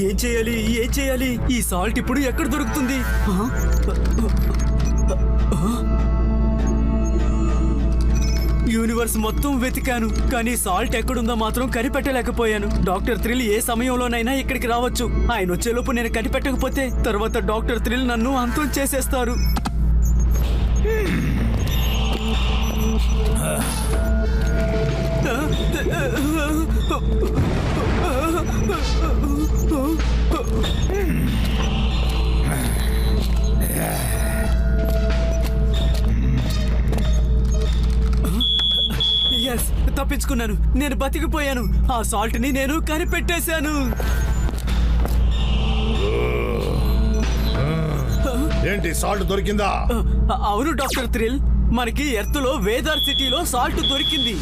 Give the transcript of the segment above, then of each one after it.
ఏం చేయాలి? ఈ సాల్ట్ ఇప్పుడు ఎక్కడ దొరుకుతుంది? యూనివర్స్ మొత్తం వెతికాను, కానీ సాల్ట్ ఎక్కడుందో మాత్రం కనిపెట్టలేకపోయాను. డాక్టర్ థ్రిల్ ఏ సమయంలోనైనా ఇక్కడికి రావచ్చు. ఆయన వచ్చేలోపు నేను కనిపెట్టకపోతే తర్వాత డాక్టర్ థ్రిల్ నన్ను అంతం చేసేస్తారు. తప్పించుకున్నాను, నేను బతికిపోయాను. ఆ సాల్ట్ ని నేను కనిపెట్టేశాను. ఏంటి, సాల్ట్ దొరికిందా? అవును డాక్టర్ థ్రిల్, మనకి ఎర్త్ లో వేదార్ సిటీలో సాల్ట్ దొరికింది.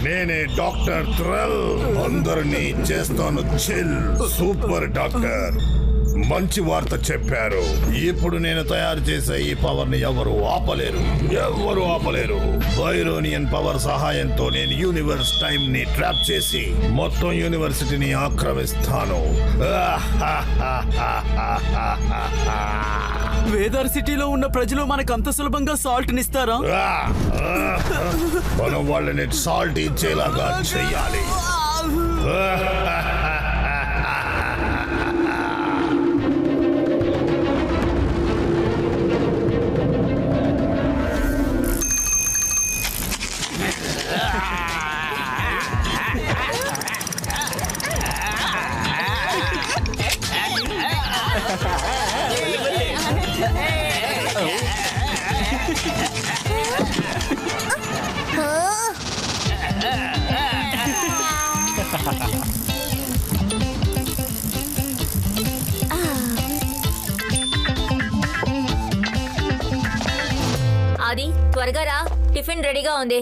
నేనే డాక్టర్ థ్రిల్, అందరినీ చేస్తాను చిల్. సూపర్ డాక్టర్, మంచి వార్త చెప్పారు. ఇప్పుడు నేను తయారు చేసే ఈ పవర్ ని ఎవరు ఆపలేరు. బైరోనియన్ పవర్ సహాయంతో నేను యూనివర్స్ టైం ని ట్రాప్ చేసి మొత్తం యూనివర్సిటీని ఆక్రమిస్తాను. వేదార్ సిటీలో ఉన్న ప్రజలు మనకు అంత సులభంగా సాల్ట్ నిస్తారా? మనం వాళ్ళని సాల్ట్ ఇచ్చేలాగా చెయ్యాలి. ఆది, త్వరగా రా, టిఫిన్ రెడీగా ఉంది.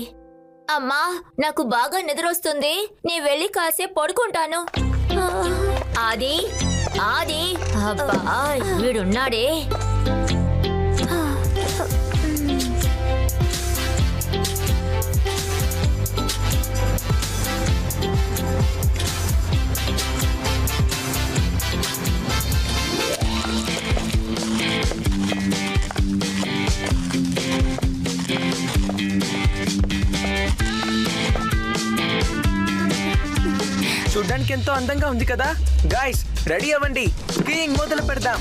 అమ్మా, నాకు బాగా నిద్రొస్తుంది, నీ వెళ్ళి కాసేపు పడుకుంటాను. ఆది, అబ్బా వీడున్నాడే. చూడ్డానికి ఎంతో అందంగా ఉంది కదా. గైస్, రెడీ అవ్వండి, స్కీయింగ్ మొదలు పెడదాం.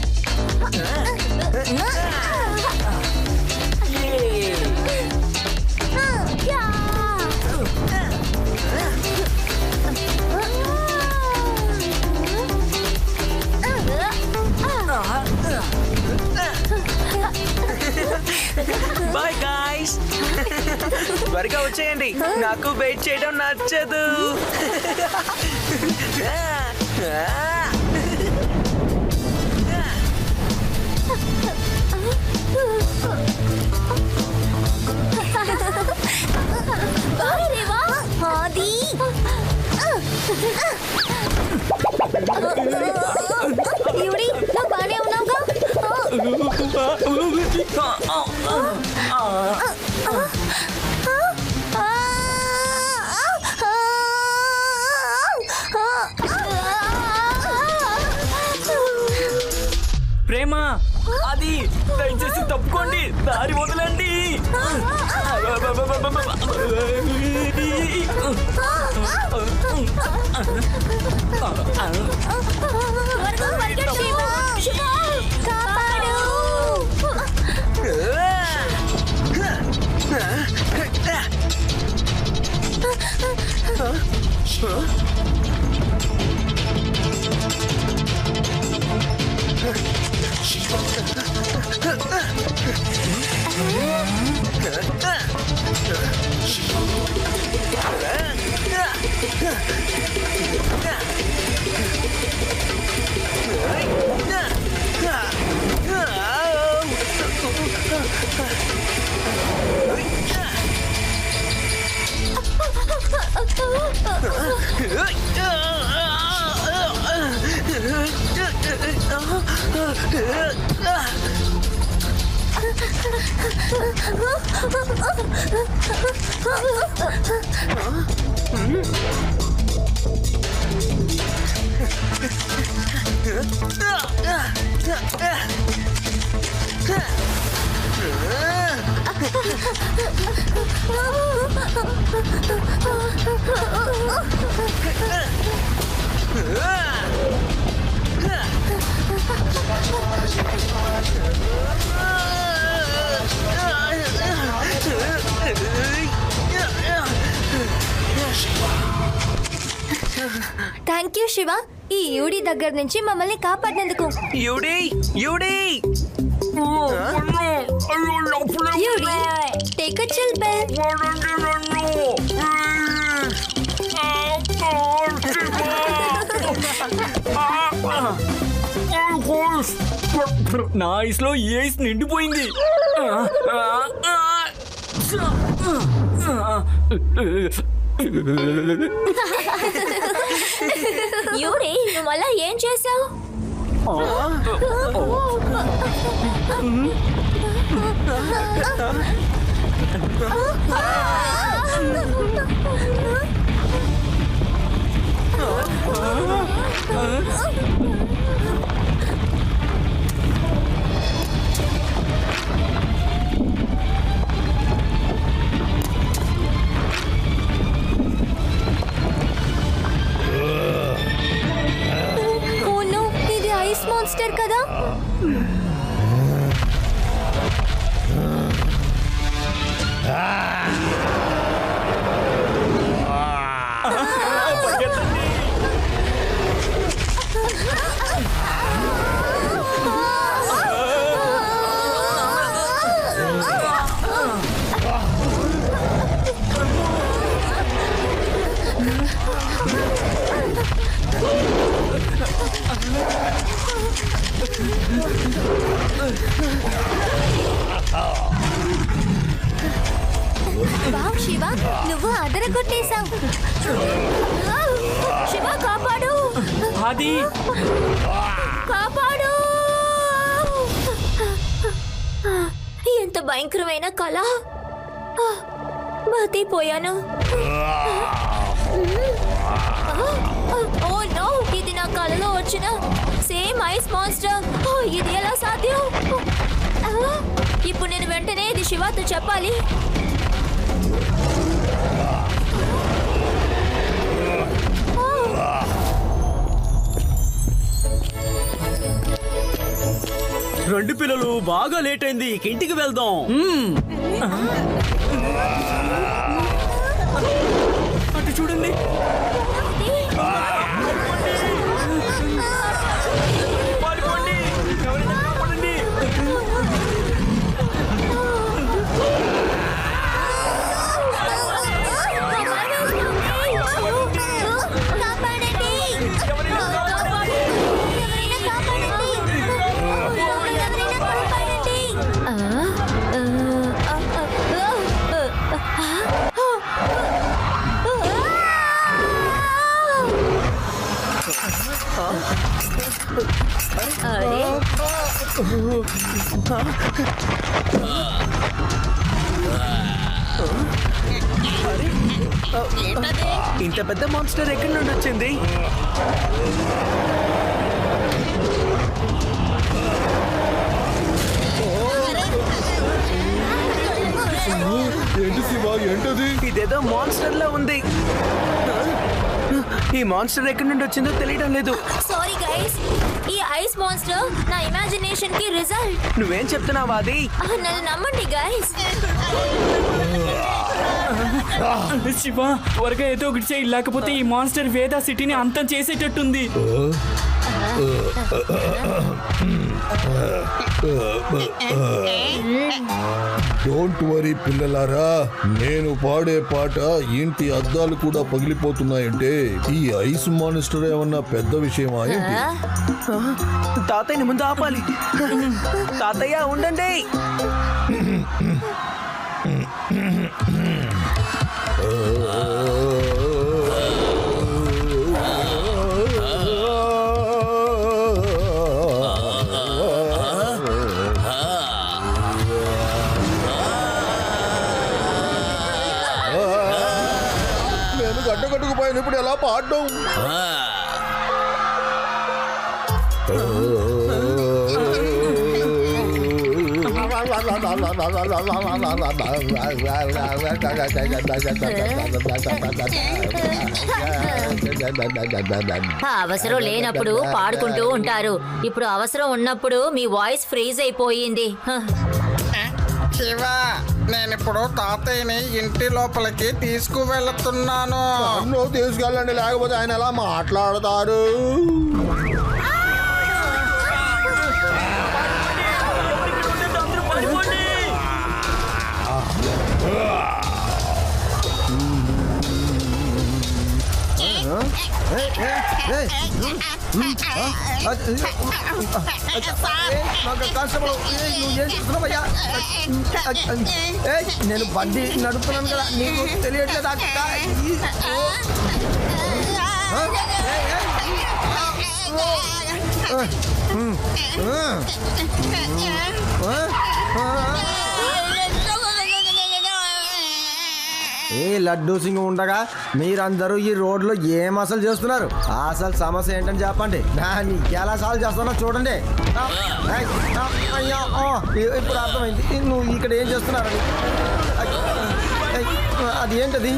బాయ్ గాయ్స్, త్వరగా వచ్చేయండి, నాకు వెయిట్ చేయడం నచ్చదు. బానే ఉన్నావుగా? ప్రేమ, అది దయచేసి తప్పుకోండి, దారి వదలండి. థ్యాంక్ యూ శివ, ఈ యూడి దగ్గర నుంచి మమ్మల్ని కాపాడినందుకు. యూడి యూడి యూడి, టేక్ అ చిల్ బెల్. నా ఐస్ లో ఈ ఐస్ నిండిపోయింది. యూడి, నువ్వు మళ్ళా ఏం చేసావు? ఇది ఐస్ మాన్స్టర్ కదా? వావ్ శివ, నువ్వు అదరగొట్టేశావు. శివ, కాపాడు. అది కాపాడు. ఎంత భయంకరమైన కళ. బతిపోయాను. ఓ నో, ఇది నా కళలో వచ్చిన సేమ్ ఐస్ మాన్స్టర్. ఇది ఎలా సాధ్యం? ఇప్పుడు నేను వెంటనే ఇది శివాతో చెప్పాలి. రెండు పిల్లలు బాగా లేట్ అయింది, ఇంటికి వెళ్దాం. అటు చూడండి. పాడుకోండి, ఎవరైనా కాపాడండి. ఇంత పెద్ద మాన్స్టర్ ఎక్కడి నుండి వచ్చింది? ఏంటి శివ, ఏంటది? ఇదేదో మాన్స్టర్ లా ఉంది. ఈ మాన్స్టర్ ఎక్కడి నుండి వచ్చిందో తెలియడం లేదు. సారీ గైస్, ఈ ఐస్ మాన్స్టర్ నా ఇమాజినేషన్ కి రిజల్ట్. నువ్వేం చెప్తున్నావా? అది నన్ను నమ్మండి గైస్. శివ, త్వరగా ఏదో ఒకటి చేయి, లేకపోతే ఈ మాన్స్టర్ వేదా సిటీని అంతం చేసేటట్టుంది. డోంట్ వరీ పిల్లలారా, నేను పాడే పాట ఇంటి అద్దాలు కూడా పగిలిపోతున్నాయంటే ఈ ఐస్ మానిస్టర్ ఏమన్నా పెద్ద విషయమా ఏంటి? తాతయ్యని ముందు ఆపాలి. తాతయ్య ఉండండి. గడ్డ కట్టుకుపోయాను, ఇప్పుడు ఎలా పాడడం? అవసరం లేనప్పుడు పాడుకుంటూ ఉంటారు. ఇప్పుడు అవసరం ఉన్నప్పుడు మీ వాయిస్ ఫ్రీజ్ అయిపోయింది. శివ, నేనిప్పుడు తాతయ్యని ఇంటి లోపలికి తీసుకువెళ్తున్నాను. నువ్వు తీసుకెళ్ళండి, లేకపోతే ఆయన ఎలా మాట్లాడతారు? నేను బండి నడుపుతున్నాను కదా, నీకు తెలియట్లేదు ఏ లడ్డూ సింగ్ ఉండగా మీరందరూ ఈ రోడ్లో ఏం అసలు చేస్తున్నారు? అసలు సమస్య ఏంటని చెప్పండి, దాన్ని ఎలా సాల్వ్ చేస్తానో చూడండి. ఇప్పుడు అర్థమైంది నువ్వు ఇక్కడ ఏం చేస్తున్నారని. అది ఏంటది?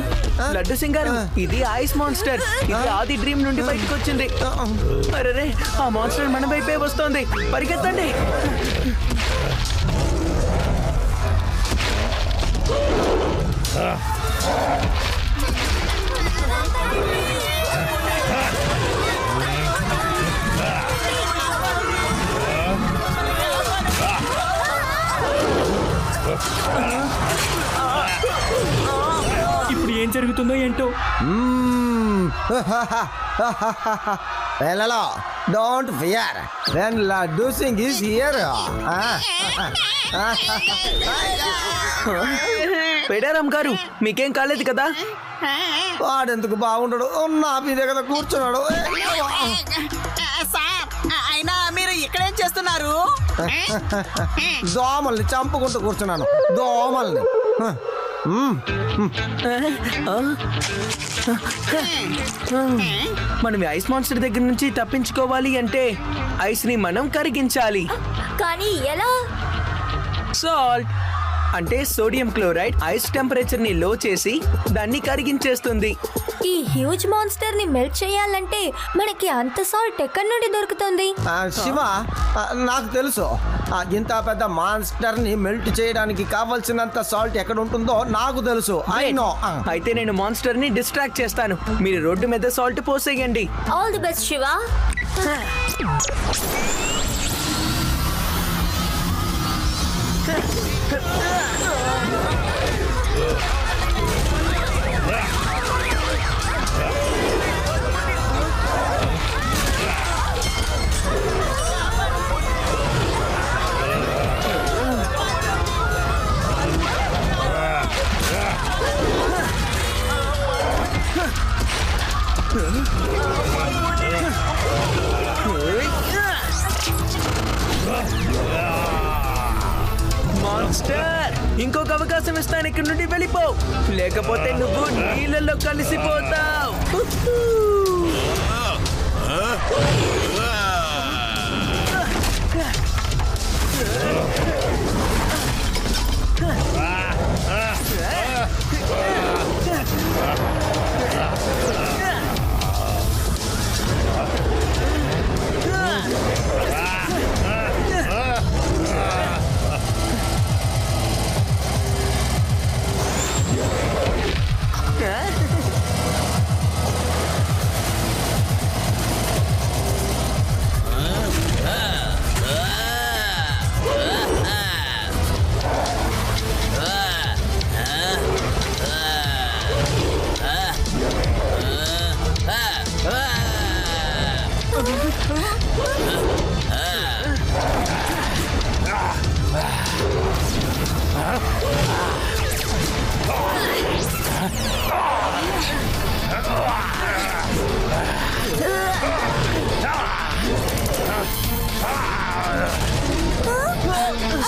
లడ్డు సింగారు, ఇది ఐస్ మాన్స్టర్. ఇది ఆది డ్రీమ్ నుండి బయటకు వచ్చింది. అరే, ఆ మాన్స్టర్ మన వైపే వస్తోంది, పరిగెత్తండి. ఇప్పుడు ఏం జరుగుతుందో ఏంటో. Hello, don't fear. When Laddu Singh is here. పెడారాం గారు, మీకేం కాలేదు కదా? వాడెందుకు బాగుంటాడు, నా మీద కదా కూర్చున్నాడు. అయినా మీరు ఇక్కడేం చేస్తున్నారు? దోమల్ని చంపుకుంటూ కూర్చున్నాను, దోమల్ని. మనం ఐస్ మాన్స్టర్ దగ్గర నుంచి తప్పించుకోవాలి అంటే ఐస్ ని మనం కరిగించాలి. కానీ ఎలా? సాల్ట్ అంటే సోడియం క్లోరైడ్ ఐస్ టెంపరేచర్ ని లో చేసి దాన్ని కరిగించేస్తుంది. ఈ హ్యూజ్ మాన్స్టర్ ని మెల్ట్ చేయాలంటే మనకి అంత సాల్ట్ ఎక్కడి నుండి దొరుకుతుంది? శివ, నాకు తెలుసు. ఇంత పెద్ద మాన్స్టర్ ని మెల్ట్ చేయడానికి కావాల్సినంత సాల్ట్ ఎక్కడ ఉంటుందో నాకు తెలుసు. I know. అయితే నేను మాన్స్టర్ ని డిస్ట్రాక్ట్ చేస్తాను, మీరు రోడ్డు మీద సాల్ట్ పోసేయండి. All the best Shiva. Monster, ఇంకొక అవకాశం ఇస్తాను, ఇక్కడ నుండి వెళ్ళిపో, లేకపోతే నువ్వు నీళ్ళలో కలిసిపోతావు.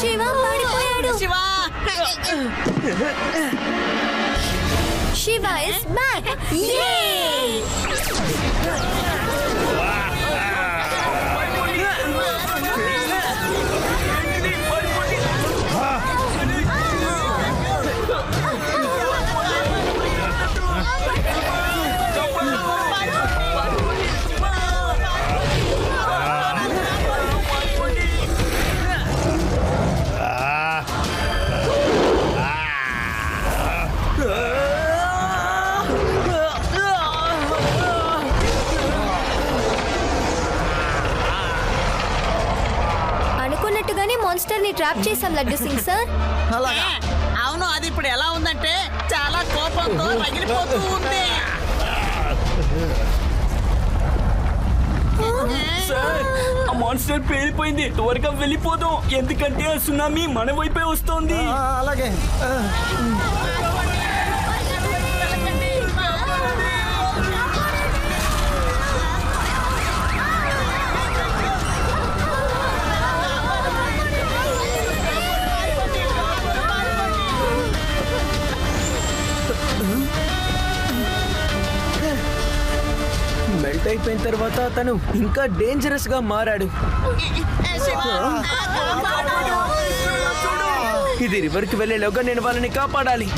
శివ పడిపోయాడు. Shiva, Shiva is back! Yay! అనుకున్నట్టుగానే మాన్స్టర్ ని ట్రాప్ చేసాం లడ్డు సింగ్ సార్. అలాగా అవును, అది ఇప్పుడు ఎలా ఉందంటే చాలా కోపంతో రగిలిపోతూ ఉంది. సార్ ఆ మాన్స్టర్ పేలిపోయింది, త్వరగా వెళ్ళిపోదాం ఎందుకంటే ఆ సునామీ మన వైపే వస్తోంది. అలాగే మెల్ట్ అయిపోయిన తర్వాత తను ఇంకా డేంజరస్ గా మారాడు. ఇది రివర్ కి వెళ్ళేలోగా నేను వాళ్ళని కాపాడాలి.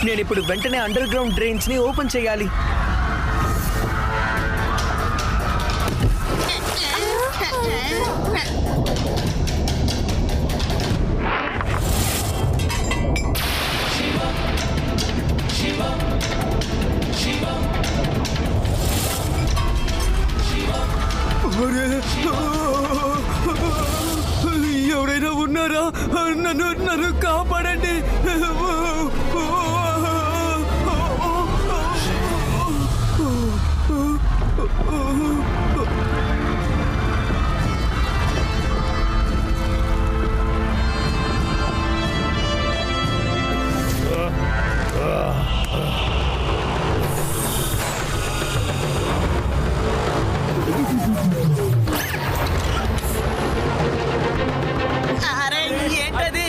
నేను ఇప్పుడు వెంటనే అండర్ గ్రౌండ్ డ్రైన్స్ ని ఓపెన్ చేయాలి. ఎవరైనా ఉన్నారా? నన్ను కాపాడండి. అరే ఏంటది?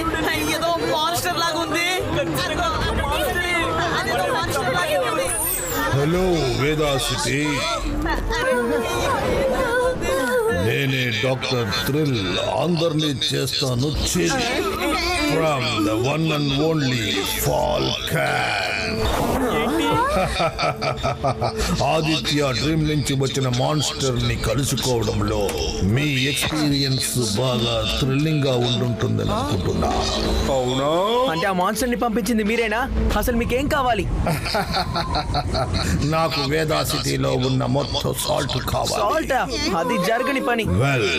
ఏదో మాన్స్టర్ లాగా ఉంది. అదేదో మాన్స్టర్ లాగే ఉంది. హలో వేదాసిటీ, నేనే డాక్టర్ థ్రిల్. అందరినీ చేస్తాను chill. From the one and only Falcon. Aditya dream నుంచి వచ్చిన మాన్స్టర్ ని కలుసుకోవడంలో మీ ఎక్స్పీరియన్స్ బాగా థ్రిల్లింగ్ గా ఉంటుందని అనుకుంటున్నా. అవునా? అంటే ఆ మాన్స్టర్ ని పంపించింది మీరేనా? అసలు మీకేం కావాలి? నాకు వేదాసిటీలో ఉన్న మొత్తం సాల్ట్ కావాలి. సాల్ట్? అది జరగని పని. వెల్,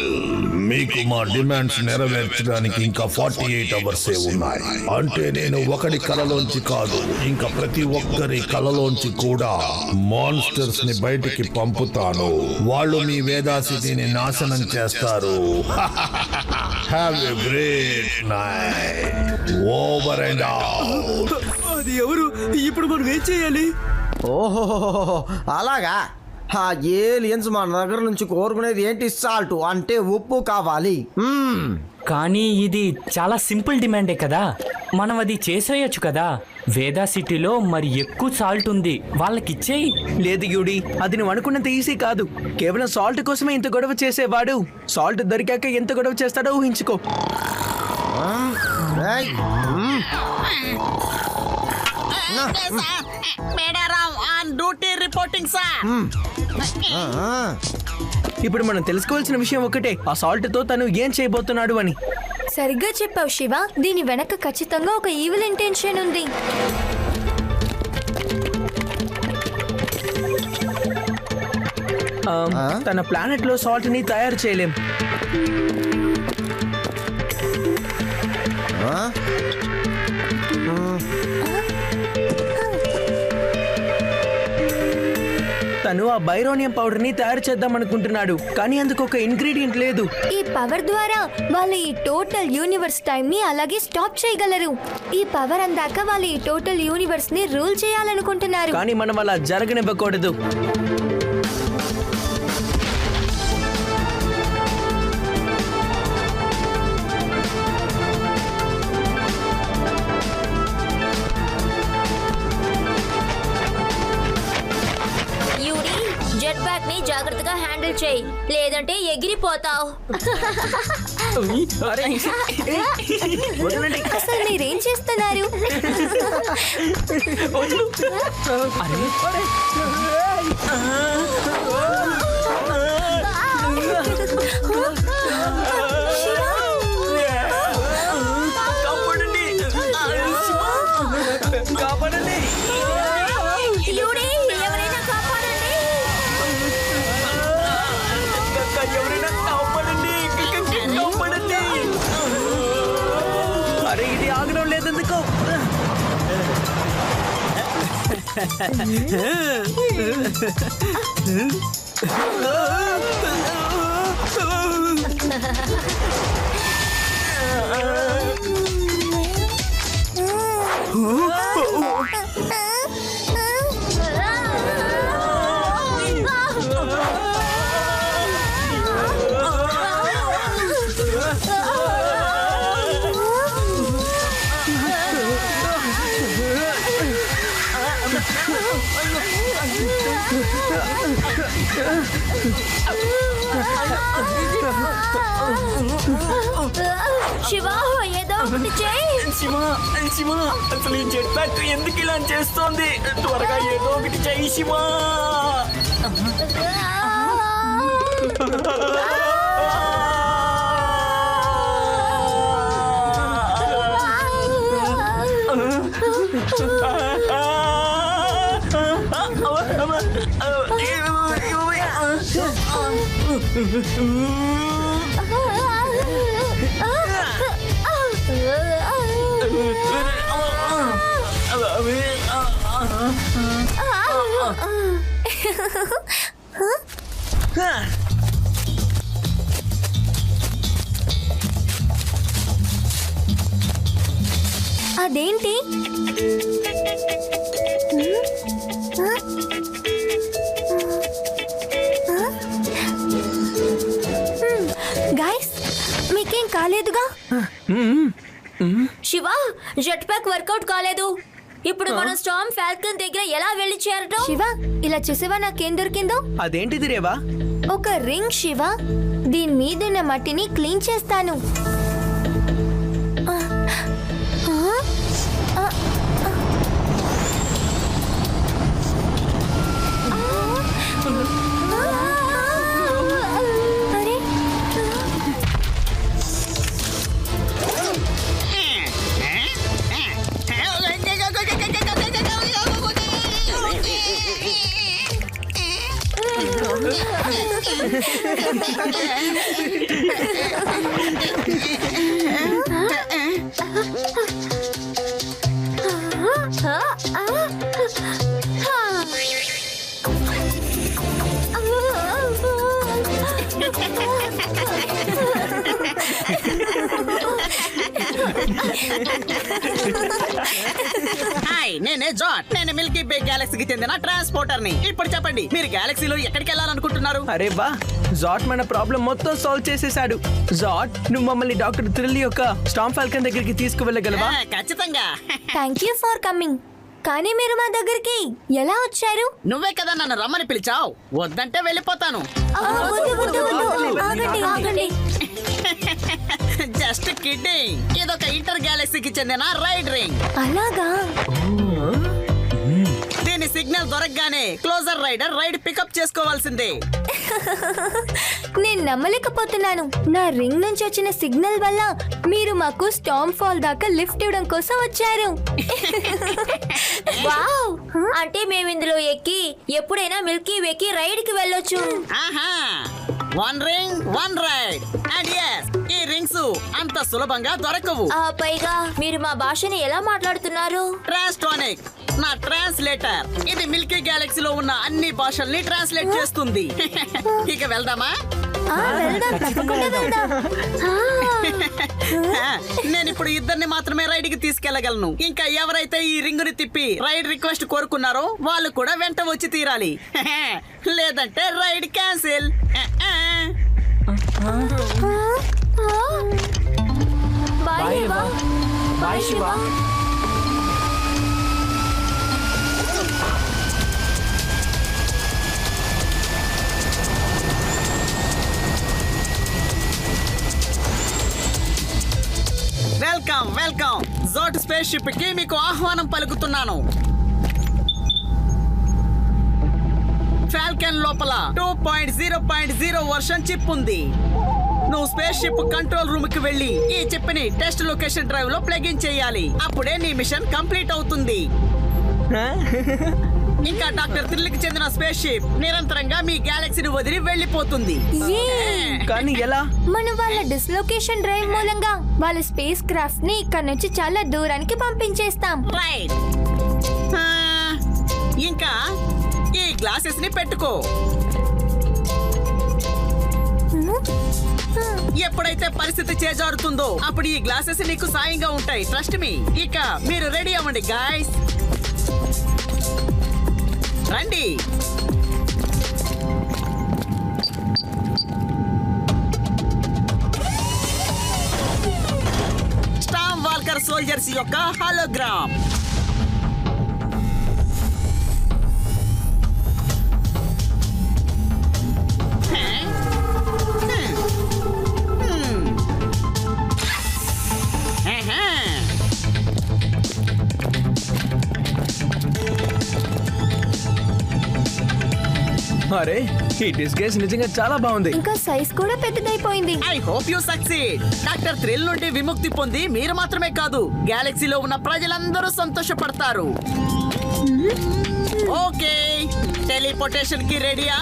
మీకు మా డిమాండ్స్ నెరవేర్చడానికి ఇంకా 48 అవర్స్ ఉన్నాయి. అంటే నేను ఒకడి కలలోంచి కాదు, ఇంకా ప్రతి ఒక్కరి కలలోంచి కూడా మాన్స్టర్స్ ని బయటికి పంపుతాను. వాళ్ళు మీ వేదాసిటీని నాశనం చేస్తారు. Have a great night. Over and out. అది ఎవరు? ఇప్పుడు మనం ఏం చేయాలి? ఓహో, అలాగా. ఆ ఏలియన్స్ మన దగ్గర నుంచి కోరుకునేది ఏంటి? సాల్ట్ అంటే ఉప్పు కావాలి. కానీ ఇది చాలా సింపుల్ డిమాండే కదా, మనం అది చేసేయచ్చు కదా. వేదా సిటీలో మరి ఎక్కువ సాల్ట్ ఉంది, వాళ్ళకిచ్చేయి. లేదు యూడి, అది నువ్వు అనుకున్నంత ఈజీ కాదు. కేవలం సాల్ట్ కోసమే ఇంత గొడవ చేసేవాడు సాల్ట్ దొరికాక ఎంత గొడవ చేస్తాడో ఊహించుకో. ఏయ్, మేడారావు ఆన్ డ్యూటీ రిపోర్టింగ్ సార్. ఇప్పుడు మనం తెలుసుకోవాల్సిన విషయం ఒకటే, ఆ సాల్ట్ తో తను ఏం చేయబోతున్నాడు అని. సరిగ్గా చెప్పావు శివ. దీని వెనక ఖచ్చితంగా ఒక ఈవిల్ ఇంటెన్షన్ ఉంది. తన ప్లానెట్ లో సాల్ట్ ని తయారు చేయలేం. తను ఆ బైరోనియం పౌడర్ ని తయారు చేద్దాం అనుకుంటున్నాడు, కానీ అందుకు ఒక ఇంగ్రీడియంట్ లేదు. ఈ పవర్ ద్వారా వాళ్ళు ఈ టోటల్ యూనివర్స్ టైం ని అలాగే స్టాప్ చేయగలరు. ఈ పవర్ అందాక వాళ్ళు ఈ టోటల్ యూనివర్స్ ని రూల్ చేయాలనుకుంటున్నారు. కానీ మనం అలా జరగనివ్వకూడదు. యూడి, జెట్ ప్యాక్ ని జాగ్రత్తగా హ్యాండిల్ చేయి, లేదంటే ఎగిరిపోతావు. అరే, వదలండి. అసలు మీరేం చేస్తున్నారు? కాపాడండి. కాపాడండి. యూడి, ఎవరైనా కాపాడండి. ఎవరైనా కాపాడండి. కాపాడండి. అరే, ఇది ఆగడం లేదెందుకు? శివ, ఏదో ఒకటి చేయి. శివ అసలు ఈ జెట్ ప్యాక్ ఎందుకు ఇలా చేస్తోంది? త్వరగా ఏదో ఒకటి చెయ్యి శివ. అదేంటి? గైస్, మీకేం కాలేదుగా? శివ, జెట్ ప్యాక్ వర్కౌట్ కాలేదు. ఇప్పుడు మనం స్టార్మ్ ఫాల్కన్ దగ్గర ఎలా వెళ్ళి చేరటం? శివ, ఇలా చూసేవా నాకేం దొరికిందో? అదేంటిది రేవా? ఒక రింగ్ శివ. దీని మీదున్న మట్టిని క్లీన్ చేస్తాను. అరే, హాయ్, నేనే జాట్. నేను మిల్కీ వే గ్యాలక్సీకి చెందిన ట్రాన్స్పోర్టర్ ని. ఇప్పుడు చెప్పండి, మీరు గ్యాలక్సీలో ఎక్కడికి వెళ్ళాలనుకుంటున్నారు? అరే వా, జాట్ మన ప్రాబ్లం మొత్తం సాల్వ్ చేసేసాడు. జాట్, నువ్వు మమ్మల్ని డాక్టర్ థ్రిల్ యొక్క స్టార్మ్ ఫాల్కన్ దగ్గరికి తీసుకువెళ్ళగలవా? ఖచ్చితంగా. Thank you for coming. కానీ మీరు మా దగ్గరికి ఎలా వచ్చారు? నువ్వే కదా నన్ను రమ్మని పిలిచావు. వద్దంటే వెళ్ళిపోతాను. ఆగండి, ఆగండి. Just kidding. ఇదొక ఇంటర్ గ్యాలక్సీకి చెందిన రైడ్ రింగ్. అలాగా? దీని సిగ్నల్ దొరకగానే క్లోజర్ రైడర్ రైడ్ పికప్ చేసుకోవాల్సిందే. నేను నమ్మలేకపోతున్నాను. నా రింగ్ నుంచి వచ్చిన సిగ్నల్ వల్ల మీరు మాకు స్టార్మ్ ఫాల్ దాకా లిఫ్ట్ ఇవ్వడం కోసం వచ్చారు. వావ్! అంటే మేము ఇందులో ఎక్కి ఎప్పుడైనా మిల్కీ వేకి రైడ్ కి వెళ్ళొచ్చు. ఆహా, one ring one ride and yes ఈ రింగ్స్ అంత సులభంగా దొరకవు. పైగా మీరు మా భాషని ఎలా మాట్లాడుతున్నారు? ట్రాన్స్టానిక్ నా ట్రాన్స్లేటర్. ఇది మిల్కీ గ్యాలక్సీలో ఉన్న అన్ని భాషల్ని ట్రాన్స్లేట్ చేస్తుంది. ఇక వెళ్దామా? వెళ్దాం, తప్పకుండా వెళ్దాం. నేను ఇప్పుడు ఇద్దరిని మాత్రమే రైడ్ కి తీసుకెళ్లగలను. ఇంకా ఎవరైతే ఈ రింగుని తిప్పి రైడ్ రిక్వెస్ట్ కోరుకున్నారో వాళ్ళు కూడా వెంట వచ్చి తీరాలి. లేదంటే ride cancel. Bye Reva. Bye Shiva. Welcome welcome Zot spaceship కి మీకు ఆహ్వానం పలుకుతున్నాను. ఫాల్కన్ లోపల 2.0.0 వర్షన్ చిప్ ఉంది. నువ్వు స్పేస్ షిప్ కంట్రోల్ రూమ్ కి వెళ్ళి ఈ చిప్ ని టెస్ట్ లొకేషన్ డ్రైవ్ లో ప్లగ్ ఇన్ చేయాలి. అప్పుడే నీ మిషన్ కంప్లీట్ అవుతుంది. ఇంకా డాక్టర్ థ్రిల్ కి చెందిన స్పేస్ షిప్ నిరంతరంగా మీ గ్యాలక్సీని వదిలి వెళ్ళిపోతుంది. కానీ ఎలా? మనం వాళ్ళ డిస్లొకేషన్ డ్రైవ్ మూలంగా వాళ్ళ స్పేస్ క్రాఫ్ట్ ని ఇక్కడ నుంచి చాలా దూరానికి పంపించేస్తాం. రైట్. ఇంకా ఈ గ్లాసెస్ ని పెట్టుకో. ఎప్పుడైతే పరిస్థితి చేజారుతుందో అప్పుడు ఈ గ్లాసెస్ నీకు సాయంగా ఉంటాయి. Trust me. ఇక మీరు రెడీ అవ్వండి గాయ్స్. రండి. స్టామ్ వాల్కర్ సోల్జర్స్ యొక్క హాలోగ్రామ్. అరే ఈ డిస్గైస్ నిజంగా చాలా బాగుంది. ఇంకా సైజ్ కూడా పెద్దదైపోయింది. I hope you succeed. Doctor thrill నుండి విముక్తి పొంది మీరు మాత్రమే కాదు గ్యాలక్సీలో ఉన్న ప్రజలందరూ సంతోషపడతారు. ఓకే, టెలిపోర్టేషన్ కి రెడీయా?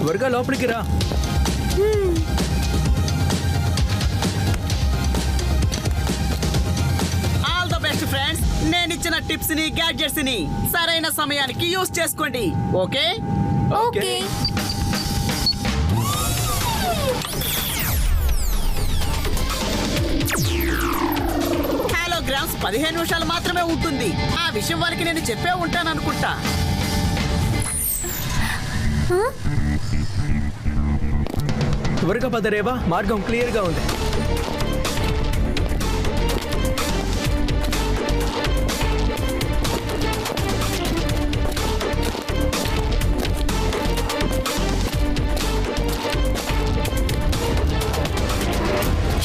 త్వరగా లోపలికి రా. All the best friends. నేను ఇచ్చిన టిప్స్ ని గ్యాడ్జెట్స్ ని సరైన సమయానికి యూజ్ చేసుకోండి. Okay okay. హాలోగ్రామ్స్ 15 నిమిషాలు మాత్రమే ఉంటుంది. ఆ విషయం వాళ్ళకి నేను చెప్పే ఉంటాను అనుకుంటా. త్వరగా పదరేవా, మార్గం క్లియర్ గా ఉంది.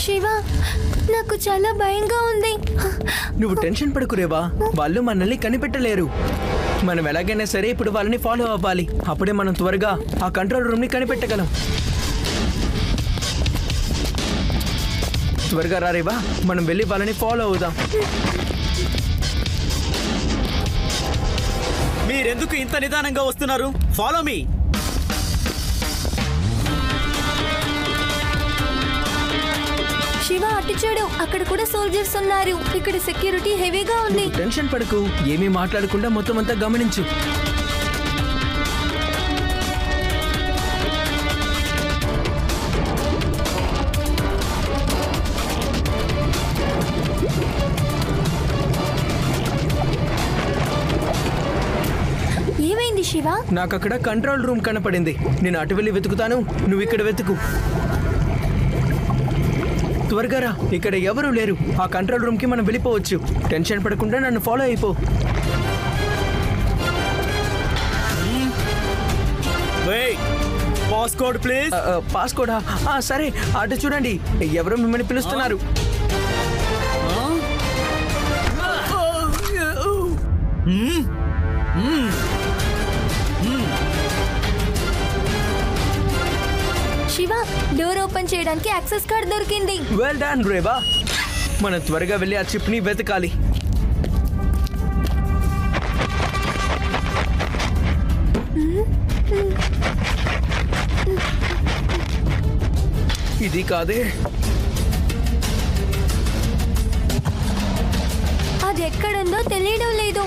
శివ, నాకు చాలా భయంగా ఉంది. నువ్వు టెన్షన్ పడకు రేవా, వాళ్ళు మనల్ని కనిపెట్టలేరు. మనం ఎలాగైనా సరే ఇప్పుడు వాళ్ళని ఫాలో అవ్వాలి. అప్పుడే మనం త్వరగా ఆ కంట్రోల్ రూమ్ ని కనిపెట్టగలం. త్వరగా రా రేవా, మనం వెళ్ళి వాళ్ళని ఫాలో అవుదాం. మీరెందుకు ఇంత నిదానంగా వస్తున్నారు? Follow me. శివ, అటు చూడు, అక్కడ కూడా సోల్జర్స్ ఉన్నారు. ఇక్కడ సెక్యూరిటీ హెవీగా ఉంది. టెన్షన్ పడకు, ఏమీ మాట్లాడకుండా మొత్తం అంతా గమనించు. ఏమైంది శివ? నాకు అక్కడ కంట్రోల్ రూమ్ కనపడింది. నేను అటు వెళ్ళి వెతుకుతాను, నువ్వు ఇక్కడ వెతుకు. త్వరగా రా, ఇక్కడ ఎవరూ లేరు. ఆ కంట్రోల్ రూమ్ కి మనం వెళ్ళిపోవచ్చు. టెన్షన్ పడకుండా నన్ను ఫాలో అయిపో. Passcode please. పాస్కోడా? సరే, అటు చూడండి, ఎవరో మిమ్మల్ని పిలుస్తున్నారు. శివ, డోర్ ఓపెన్ చేయడానికి యాక్సెస్ కార్డ్ దొరికింది. Well done Reva. మనం త్వరగా వెళ్ళి ఆ చిప్ ని వెతకాలి. ఇది కాదే. అది ఎక్కడుందో తెలియడం లేదు.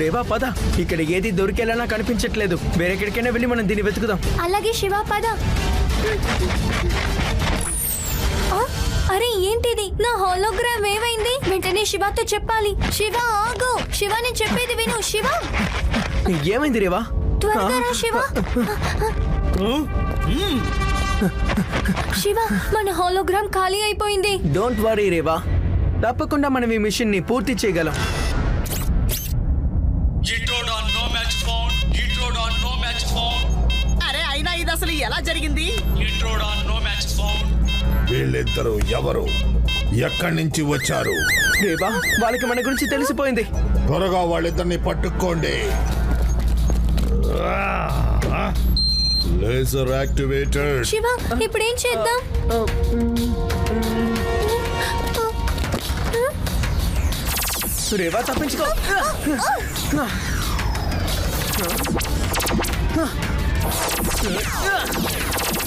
రేవా పద, ఇక్కడ ఏది దొరికేలా కనిపించట్లేదు. వేరెక్కడికైనా వెళ్ళి మనం దీన్ని వెతుకుదాం. అలాగే శివ పద. అరే ఏంటిది? నా హోలోగ్రామ్ ఏమైంది? వెంటనే శివతో చెప్పాలి. శివ ఆగు. శివ నేను చెప్పేది విను. శివ ఏమైంది రేవా? త్వరగా రా శివ. శివ మన హోలోగ్రామ్ ఖాళీ అయిపోయింది. డోంట్ వరీ రేవా, తప్పకుండా మనం ఈ మిషన్ ని పూర్తి చేయగలం. అరే అయినా ఇది అసలు ఎలా జరిగింది? వీళ్ళిద్దరూ ఎవరు? ఎక్కడి నుంచి వచ్చారు? రేవా, వాళ్ళకి మన గురించి తెలిసిపోయింది. త్వరగా వాళ్ళిద్దరిని పట్టుకోండి. Laser activated. శివ ఇప్పుడు ఏం చేద్దాం? రేవా తప్పించుకో.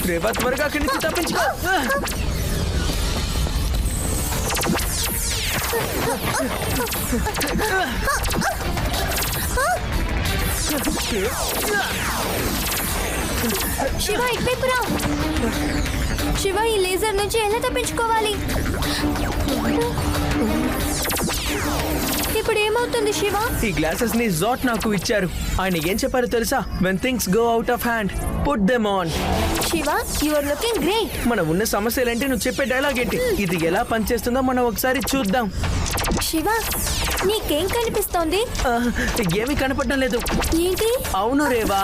రేవా త్వరగా అక్కడి నుంచి తప్పించుకో. శివ ఇటువైపు రా. శివ ఈ లేజర్ నుంచి ఎలా తప్పించుకోవాలి? ఇప్పుడు ఏమవుతుంది శివ? ఈ గ్లాసెస్ ని జాట్ నాకు ఇచ్చారు. ఆయన ఏం చెప్పారో తెలుసా? When things go out of hand put them on. Shiva you are looking great. మనం ఉన్న సమస్యలేంటి, నువ్వు చెప్పే డైలాగ్ ఏంటి? ఇది ఎలా పనిచేస్తుందో మనం ఒకసారి చూద్దాం. శివ నీకేం కనిపిస్తోంది? ఏమీ కనపడడం లేదు. ఏంటి? అవును రేవా,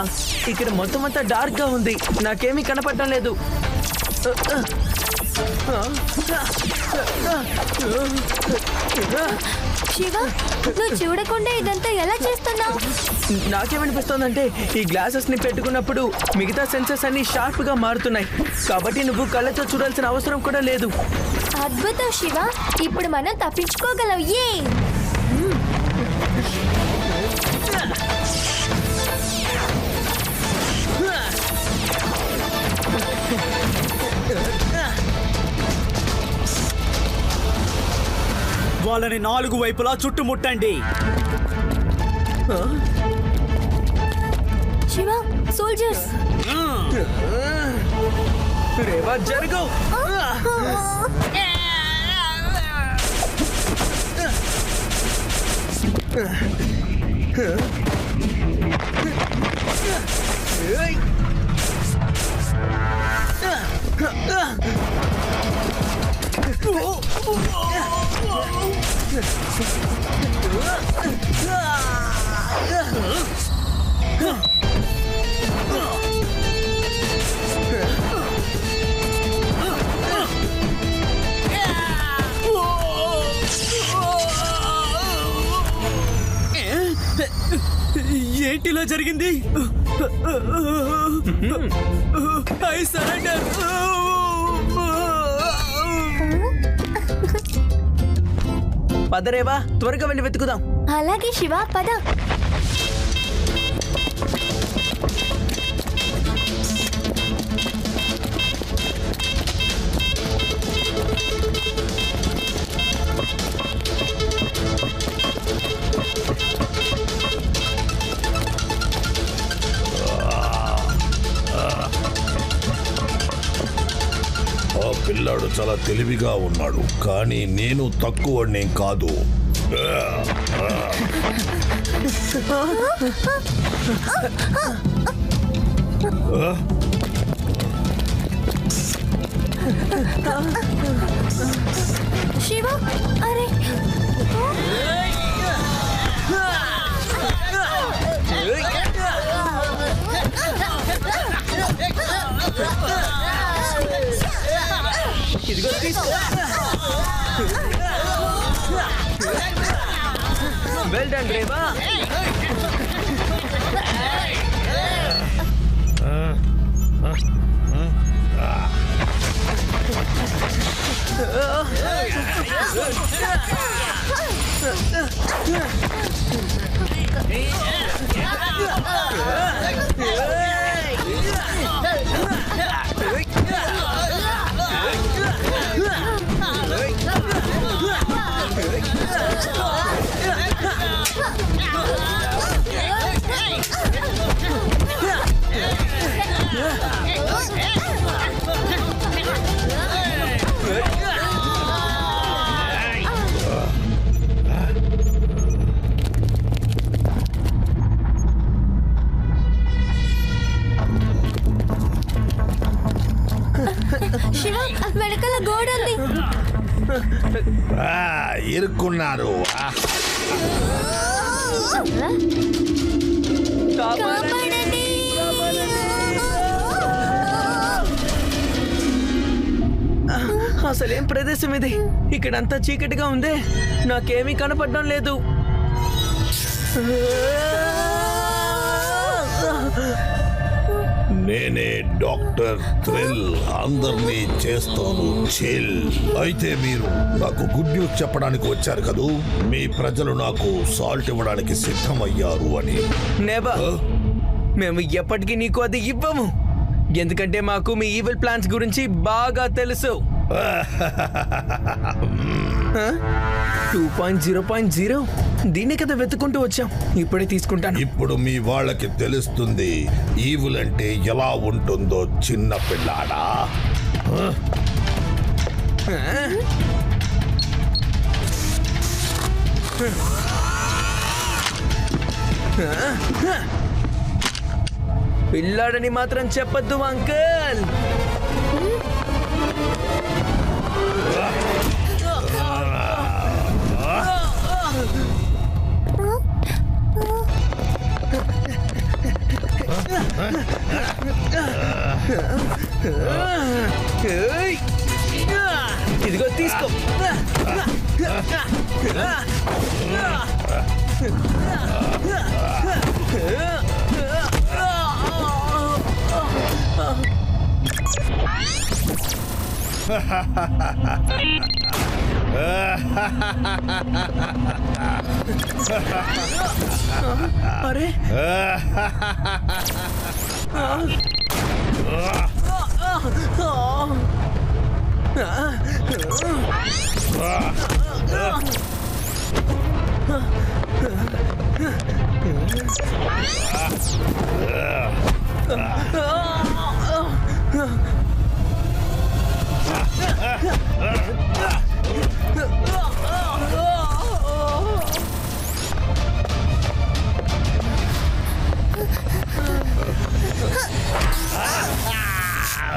ఇక్కడ మొత్తం అంతా డార్క్ గా ఉంది. నాకేమీ కనపడడం లేదు. శివ నువ్వు చూడకుండా ఇదంతా ఎలా చేస్తున్నావు? నాకేమనిపిస్తోందంటే ఈ గ్లాసెస్ ని పెట్టుకున్నప్పుడు మిగతా సెన్సర్స్ అన్ని షార్ప్ గా మారుతున్నాయి. కాబట్టి నువ్వు కళ్ళతో చూడాల్సిన అవసరం కూడా లేదు. అద్భుతం శివ, ఇప్పుడు మనం తప్పించుకోగలం. ఏ వాళ్ళని 4 వైపులా చుట్టుముట్టండి. శివ సోల్జర్స్. రేవా జరుగు. ఏంటిలా జరిగింది? I surrender. పదరేవా, త్వరగా వెళ్ళి వెతుకుదాం. అలాగే శివ పద. పిల్లాడు చాలా తెలివిగా ఉన్నాడు, కానీ నేను తక్కువనేం కాదు. శివ అరే ఇదిగో తీసుకో. Well done Rewa. శివ వెనకాల గోడ ఉంది. ఇరుక్కున్నారు. కాపాడండి. అసలేం ప్రదేశం ఇది? ఇక్కడంతా చీకటిగా ఉంది, నాకేమీ కనపడడం లేదు. నేనే డాక్టర్ థ్రిల్, అందరినీ చేస్తాను చిల్. అయితే మీరు నాకు గుడ్ న్యూస్ చెప్పడానికి వచ్చారు కదూ, మీ ప్రజలు నాకు సాల్ట్ ఇవ్వడానికి సిద్ధమయ్యారు అని. నెవర్. మేము ఎప్పటికీ నీకు అది ఇవ్వము, ఎందుకంటే మాకు మీ ఈవిల్ ప్లాన్స్ గురించి బాగా తెలుసు. 2.0.0 దీన్ని కదా వెతుకుంటూ వచ్చాం, ఇప్పుడే తీసుకుంటాను. ఇప్పుడు మీ వాళ్ళకి తెలుస్తుంది ఈవుల్ అంటే ఎలా ఉంటుందో, చిన్న పిల్లాడా. పిల్లాడని మాత్రం చెప్పొద్దు అంకల్. ఇదిగో తీసుకో. అరే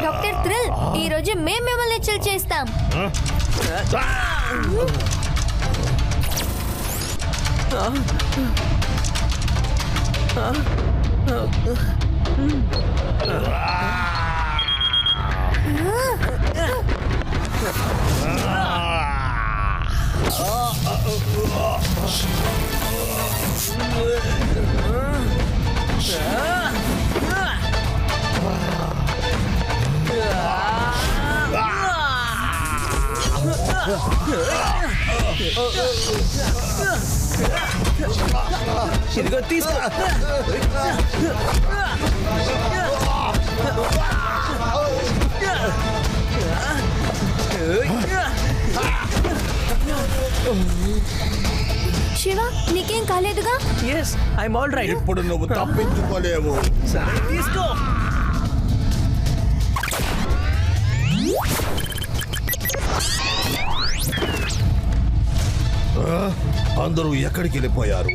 డాక్టర్ థ్రిల్, ఈ రోజు మేము మిమ్మల్ని చిల్ చేస్తాం. ఇదిగో తీసుకో. శివ, నీకేం కాలేదుగా? Yes, I'm all right. ఇప్పుడు నువ్వు తప్పించుకోలేవు. సరే తీసుకో. అందరూ ఎక్కడికి వెళ్ళిపోయారు?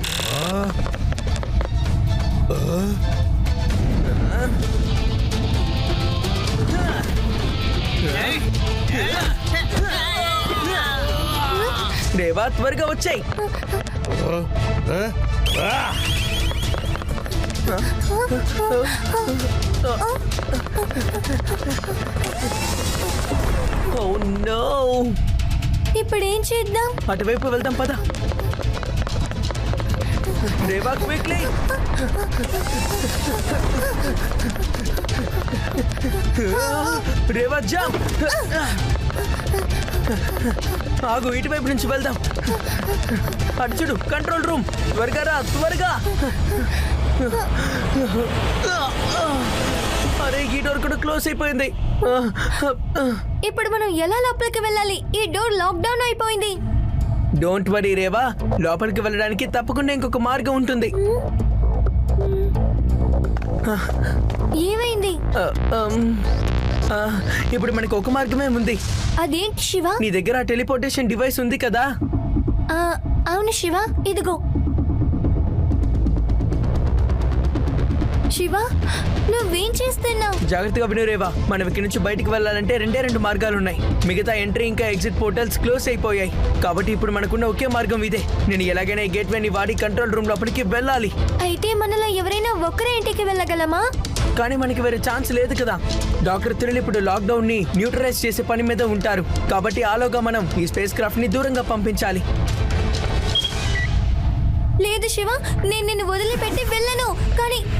దేవా, త్వరగా వచ్చాయి. Oh no! ఇప్పుడు ఏం చేద్దాం? అటువైపు వెళ్దాం పద. దేవా, క్విక్లీ. దేవా, జంప్. ఆగు, ఇటువైపు నుంచి వెళ్దాం. అటు చూడు, కంట్రోల్ రూమ్. త్వరగా రా, త్వరగా. అరే, ఈ డోర్ కూడా క్లోజ్ అయిపోయింది. ఇప్పుడు మనం ఎలా లోపలికి వెళ్ళాలి? ఈ డోర్ లాక్ డౌన్ అయిపోయింది. డోంట్ వరీ రేవా, లోపలికి వెళ్ళడానికి తప్పకుండా ఇంకొక మార్గం ఉంటుంది. ఏమైంది? ఇప్పుడు మనకు ఒక మార్గమే ఉంది. అదేంటి శివ? నీ దగ్గర టెలిపోర్టేషన్ డివైస్ ఉంది కదా? అవును శివ, ఇదిగో. శివ, నువ్వేం చేస్తున్నావు? జాగ్రత్తగా విను రేవా, మనం ఇక్కడి నుంచి బయటికి వెళ్ళాలంటే రెండు మార్గాలు ఉన్నాయి. మిగతా ఎంట్రీ ఇంకా ఎగ్జిట్ పోర్టల్స్ క్లోజ్ అయిపోయాయి. కాబట్టి ఇప్పుడు మనకున్న ఒకే మార్గం ఇదే. నేను ఎలాగైనా ఈ గేట్వేని వాడి కంట్రోల్ రూమ్ లోపలికి వెళ్ళాలి. అయితే మనలో ఎవరైనా ఒక్కరే ఇంటికి వెళ్ళగలమా? కానీ మనకి వేరే ఛాన్స్ లేదు కదా. డాక్టర్ థ్రిల్ ఇప్పుడు లాక్డౌన్ ని న్యూట్రలైజ్ చేసే పని మీద ఉంటారు. కాబట్టి ఆలోగా మనం ఈ స్పేస్ క్రాఫ్ట్ ని దూరంగా పంపించాలి. లేదు శివ, నేను నిన్ను వదిలిపెట్టి వెళ్ళను.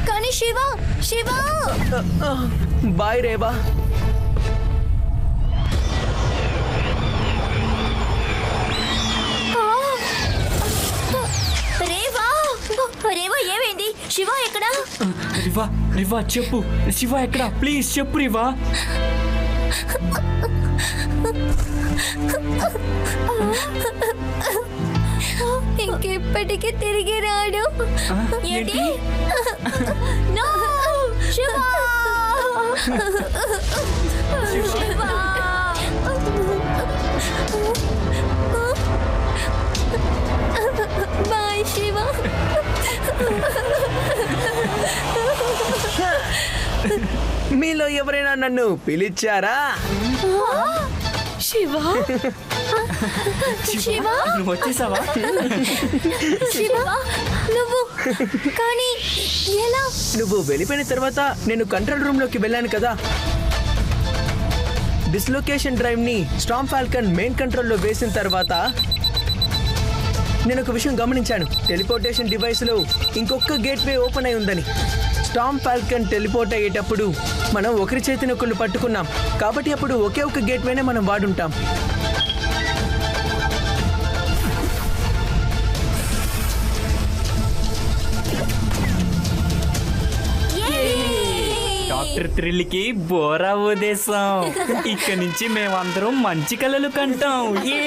కానీ శివ, శివ! బాయ్ రేవా. రేవా, రేవా, ఏమైంది? శివ ఎక్కడా? రివా, రివా చెప్పు. శివ ఎక్కడ? ప్లీజ్ చెప్పు రివా. ఇంకెప్పటికీ తిరిగి రాడు. ఏంటి? No! శివ! శివ! బాయ్ శివ. మీలో ఎవరైనా నన్ను పిలిచారా? శివ, శివ, నువ్వు వచ్చేసావా? శివ, నువ్వు కానీ ఎలా? నువ్వు వెళ్ళిపోయిన తర్వాత నేను కంట్రోల్ రూమ్ లోకి వెళ్ళాను కదా. డిస్లొకేషన్ డ్రైవ్ ని స్టామ్ ఫాల్కన్ మెయిన్ కంట్రోల్లో వేసిన తర్వాత నేను ఒక విషయం గమనించాను. టెలిపోర్టేషన్ డివైస్ లో ఇంకొక గేట్వే ఓపెన్ అయి ఉందని. స్టామ్ ఫాల్కన్ టెలిపోర్ట్ అయ్యేటప్పుడు మనం ఒకరి చేతిని ఒకళ్ళు పట్టుకున్నాం. కాబట్టి అప్పుడు ఒకే ఒక గేట్వేనే మనం వాడుంటాం. డాక్టర్ థ్రిల్కి బోరా ఉదేశం. ఇక్కడి నుంచి మేమందరం మంచి కలలు కంటాం. ఏ